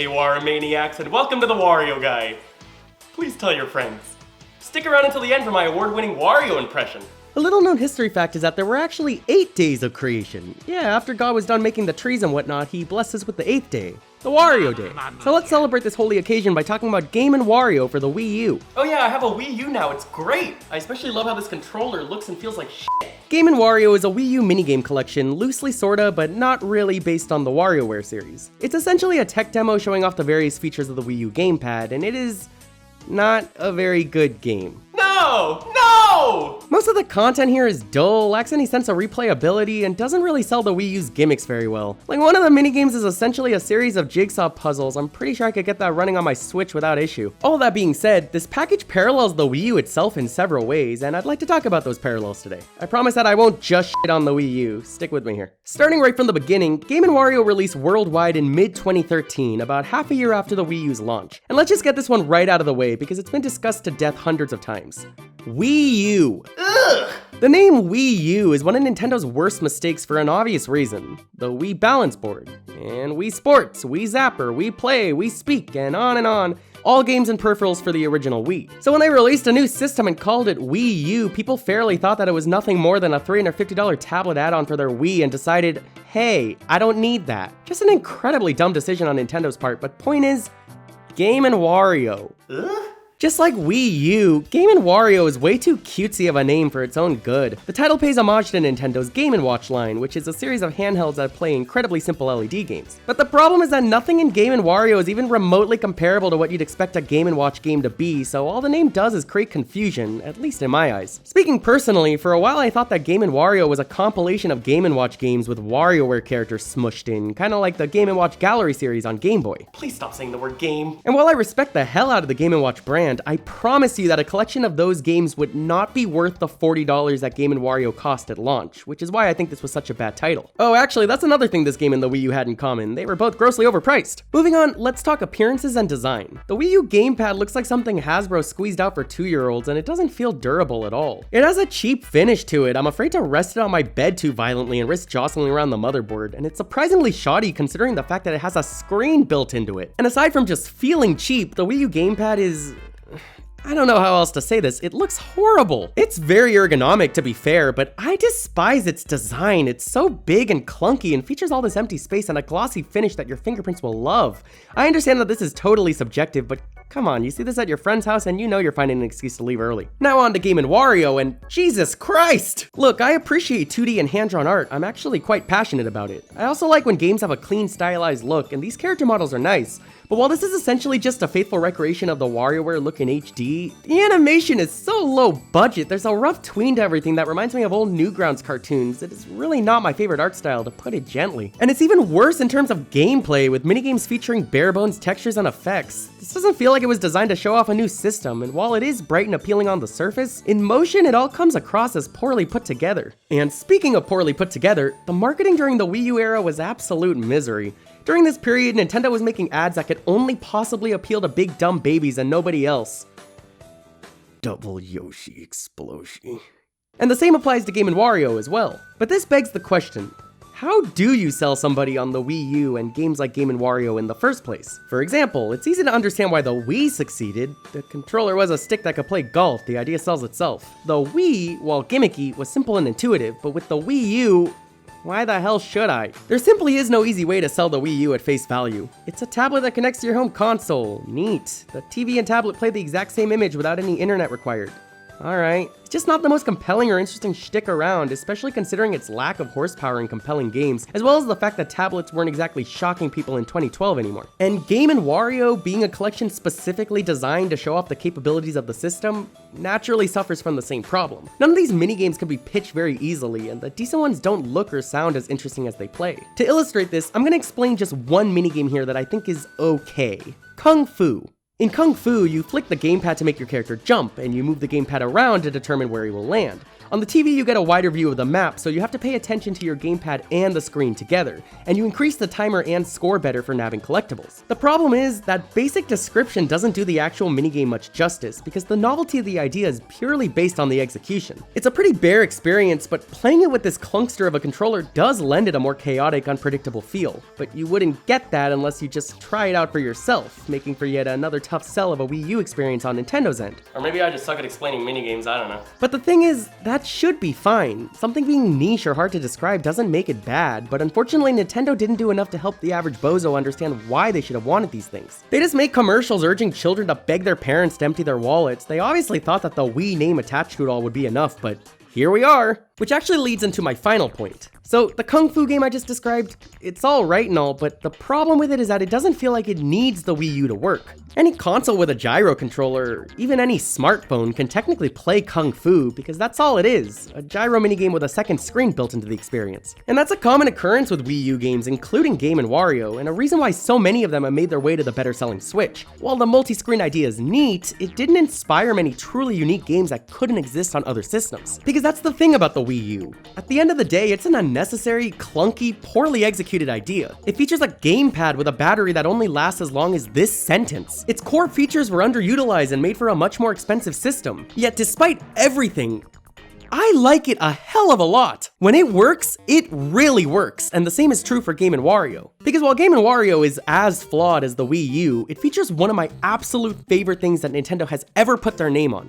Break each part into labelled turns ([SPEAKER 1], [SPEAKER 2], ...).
[SPEAKER 1] Hey Wario-maniacs, and welcome to the Wario Guide. Please tell your friends. Stick around until the end for my award-winning Wario impression.
[SPEAKER 2] A little known history fact is that there were actually 8 days of creation. Yeah, after God was done making the trees and whatnot, he blessed us with the 8th day, the Wario Day. So let's celebrate this holy occasion by talking about Game & Wario for the Wii U.
[SPEAKER 1] Oh yeah, I have a Wii U now, it's great! I especially love how this controller looks and feels like shit.
[SPEAKER 2] Game & Wario is a Wii U minigame collection, loosely sorta, but not really based on the WarioWare series. It's essentially a tech demo showing off the various features of the Wii U gamepad, and it is not a very good game.
[SPEAKER 1] No!
[SPEAKER 2] Most of the content here is dull, lacks any sense of replayability, and doesn't really sell the Wii U's gimmicks very well. Like, one of the minigames is essentially a series of jigsaw puzzles. I'm pretty sure I could get that running on my Switch without issue. All that being said, this package parallels the Wii U itself in several ways, and I'd like to talk about those parallels today. I promise that I won't just shit on the Wii U. Stick with me here. Starting right from the beginning, Game & Wario released worldwide in mid-2013, about half a year after the Wii U's launch. And let's just get this one right out of the way, because it's been discussed to death hundreds of times. Wii U.
[SPEAKER 1] Ugh!
[SPEAKER 2] The name Wii U is one of Nintendo's worst mistakes for an obvious reason. The Wii Balance Board, and Wii Sports, Wii Zapper, Wii Play, Wii Speak, and on. All games and peripherals for the original Wii. So when they released a new system and called it Wii U, people fairly thought that it was nothing more than a $350 tablet add-on for their Wii and decided, hey, I don't need that. Just an incredibly dumb decision on Nintendo's part, but point is, Game & Wario.
[SPEAKER 1] Ugh?
[SPEAKER 2] Just like Wii U, Game & Wario is way too cutesy of a name for its own good. The title pays homage to Nintendo's Game & Watch line, which is a series of handhelds that play incredibly simple LED games. But the problem is that nothing in Game & Wario is even remotely comparable to what you'd expect a Game & Watch game to be, so all the name does is create confusion, at least in my eyes. Speaking personally, for a while I thought that Game & Wario was a compilation of Game & Watch games with WarioWare characters smushed in, kinda like the Game & Watch Gallery series on Game Boy.
[SPEAKER 1] Please stop saying the word game.
[SPEAKER 2] And while I respect the hell out of the Game & Watch brand, I promise you that a collection of those games would not be worth the $40 that Game & Wario cost at launch, which is why I think this was such a bad title. Oh, actually, that's another thing this game and the Wii U had in common. They were both grossly overpriced. Moving on, let's talk appearances and design. The Wii U gamepad looks like something Hasbro squeezed out for 2-year-olds, and it doesn't feel durable at all. It has a cheap finish to it. I'm afraid to rest it on my bed too violently and risk jostling around the motherboard, and it's surprisingly shoddy considering the fact that it has a screen built into it. And aside from just feeling cheap, the Wii U gamepad is... I don't know how else to say this, it looks horrible. It's very ergonomic to be fair, but I despise its design. It's so big and clunky and features all this empty space and a glossy finish that your fingerprints will love. I understand that this is totally subjective, but come on, you see this at your friend's house and you know you're finding an excuse to leave early. Now on to Game & Wario, and Jesus Christ! Look, I appreciate 2D and hand-drawn art. I'm actually quite passionate about it. I also like when games have a clean, stylized look, and these character models are nice. But while this is essentially just a faithful recreation of the WarioWare look in HD, the animation is so low budget, there's a rough tween to everything that reminds me of old Newgrounds cartoons. It is really not my favorite art style, to put it gently. And it's even worse in terms of gameplay, with minigames featuring bare-bones textures and effects. This doesn't feel like it was designed to show off a new system, and while it is bright and appealing on the surface, in motion it all comes across as poorly put together. And speaking of poorly put together, the marketing during the Wii U era was absolute misery. During this period, Nintendo was making ads that could only possibly appeal to big dumb babies and nobody else. Double Yoshi Explosion. And the same applies to Game & Wario as well. But this begs the question, how do you sell somebody on the Wii U and games like Game & Wario in the first place? For example, it's easy to understand why the Wii succeeded. The controller was a stick that could play golf, the idea sells itself. The Wii, while gimmicky, was simple and intuitive, but with the Wii U, why the hell should I? There simply is no easy way to sell the Wii U at face value. It's a tablet that connects to your home console. Neat. The TV and tablet play the exact same image without any internet required. Alright. It's just not the most compelling or interesting shtick around, especially considering its lack of horsepower in compelling games, as well as the fact that tablets weren't exactly shocking people in 2012 anymore. And Game & Wario, being a collection specifically designed to show off the capabilities of the system, naturally suffers from the same problem. None of these minigames can be pitched very easily, and the decent ones don't look or sound as interesting as they play. To illustrate this, I'm gonna explain just one minigame here that I think is okay. Kung Fu. In Kung Fu, you flick the gamepad to make your character jump, and you move the gamepad around to determine where he will land. On the TV, you get a wider view of the map, so you have to pay attention to your gamepad and the screen together, and you increase the timer and score better for nabbing collectibles. The problem is that basic description doesn't do the actual minigame much justice, because the novelty of the idea is purely based on the execution. It's a pretty bare experience, but playing it with this clunkster of a controller does lend it a more chaotic, unpredictable feel, but you wouldn't get that unless you just try it out for yourself, making for yet another tough sell of a Wii U experience on Nintendo's end.
[SPEAKER 1] Or maybe I just suck at explaining minigames, I don't know.
[SPEAKER 2] But the thing is, that should be fine. Something being niche or hard to describe doesn't make it bad, but unfortunately Nintendo didn't do enough to help the average bozo understand why they should have wanted these things. They just make commercials urging children to beg their parents to empty their wallets. They obviously thought that the Wii name attached to it all would be enough, but here we are. Which actually leads into my final point. So the Kung Fu game I just described, it's all right and all, but the problem with it is that it doesn't feel like it needs the Wii U to work. Any console with a gyro controller, even any smartphone, can technically play Kung Fu because that's all it is, a gyro minigame with a second screen built into the experience. And that's a common occurrence with Wii U games, including Game & Wario, and a reason why so many of them have made their way to the better-selling Switch. While the multi-screen idea is neat, it didn't inspire many truly unique games that couldn't exist on other systems. Because that's the thing about the Wii U. At the end of the day, it's an unnecessary, clunky, poorly executed idea. It features a gamepad with a battery that only lasts as long as this sentence. Its core features were underutilized and made for a much more expensive system. Yet despite everything, I like it a hell of a lot. When it works, it really works, and the same is true for Game & Wario. Because while Game & Wario is as flawed as the Wii U, it features one of my absolute favorite things that Nintendo has ever put their name on: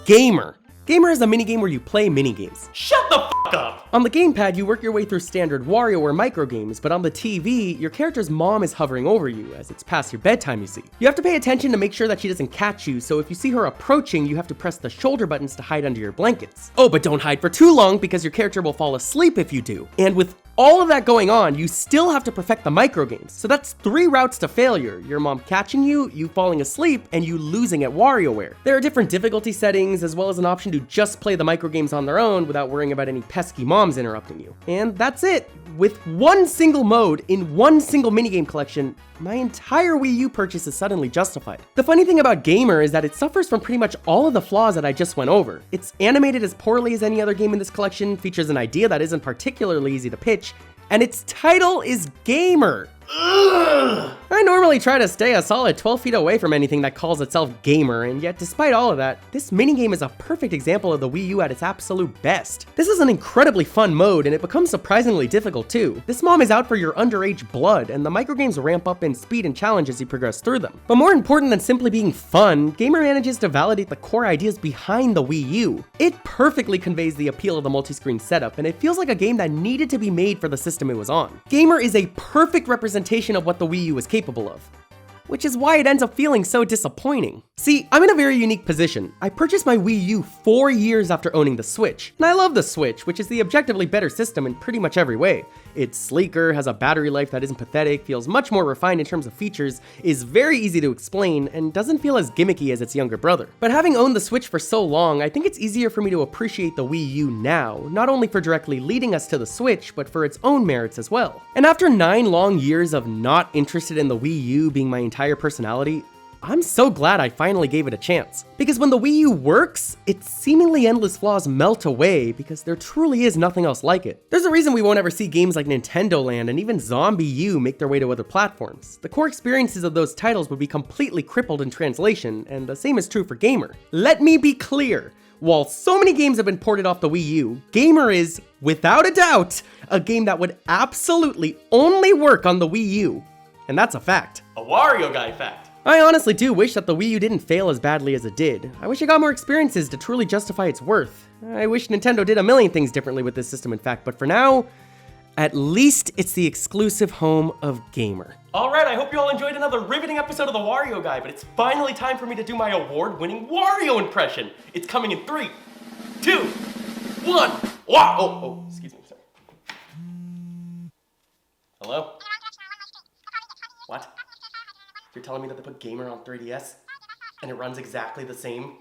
[SPEAKER 2] Gamer. Gamer is a minigame where you play minigames.
[SPEAKER 1] Shut the f*** up!
[SPEAKER 2] On the gamepad, you work your way through standard Wario or microgames, but on the TV, your character's mom is hovering over you, as it's past your bedtime, you see. You have to pay attention to make sure that she doesn't catch you, so if you see her approaching, you have to press the shoulder buttons to hide under your blankets. Oh, but don't hide for too long, because your character will fall asleep if you do. And with all of that going on, you still have to perfect the microgames. So that's 3 routes to failure: your mom catching you, you falling asleep, and you losing at WarioWare. There are different difficulty settings, as well as an option to just play the microgames on their own without worrying about any pesky moms interrupting you. And that's it. With one single mode in one single minigame collection, my entire Wii U purchase is suddenly justified. The funny thing about Gamer is that it suffers from pretty much all of the flaws that I just went over. It's animated as poorly as any other game in this collection, features an idea that isn't particularly easy to pitch, and its title is Gamer. Ugh. I normally try to stay a solid 12 feet away from anything that calls itself Gamer, and yet despite all of that, this minigame is a perfect example of the Wii U at its absolute best. This is an incredibly fun mode, and it becomes surprisingly difficult too. This mom is out for your underage blood, and the microgames ramp up in speed and challenge as you progress through them. But more important than simply being fun, Gamer manages to validate the core ideas behind the Wii U. It perfectly conveys the appeal of the multi-screen setup, and it feels like a game that needed to be made for the system it was on. Gamer is a perfect representation of what the Wii U is capable of, which is why it ends up feeling so disappointing. See, I'm in a very unique position. I purchased my Wii U 4 years after owning the Switch, and I love the Switch, which is the objectively better system in pretty much every way. It's sleeker, has a battery life that isn't pathetic, feels much more refined in terms of features, is very easy to explain, and doesn't feel as gimmicky as its younger brother. But having owned the Switch for so long, I think it's easier for me to appreciate the Wii U now, not only for directly leading us to the Switch, but for its own merits as well. And after 9 long years of not interested in the Wii U being my entire personality, I'm so glad I finally gave it a chance. Because when the Wii U works, its seemingly endless flaws melt away because there truly is nothing else like it. There's a reason we won't ever see games like Nintendo Land and even Zombie U make their way to other platforms. The core experiences of those titles would be completely crippled in translation, and the same is true for Gamer. Let me be clear. While so many games have been ported off the Wii U, Gamer is, without a doubt, a game that would absolutely only work on the Wii U. And that's a fact.
[SPEAKER 1] A Wario Guy fact.
[SPEAKER 2] I honestly do wish that the Wii U didn't fail as badly as it did. I wish it got more experiences to truly justify its worth. I wish Nintendo did a million things differently with this system, in fact, but for now, at least it's the exclusive home of Gamer.
[SPEAKER 1] Alright, I hope you all enjoyed another riveting episode of the Wario Guy, but it's finally time for me to do my award-winning Wario impression. It's coming in 3, 2, 1. Oh, excuse me, sorry. Hello? What? You're telling me that they put Gamer on 3DS and it runs exactly the same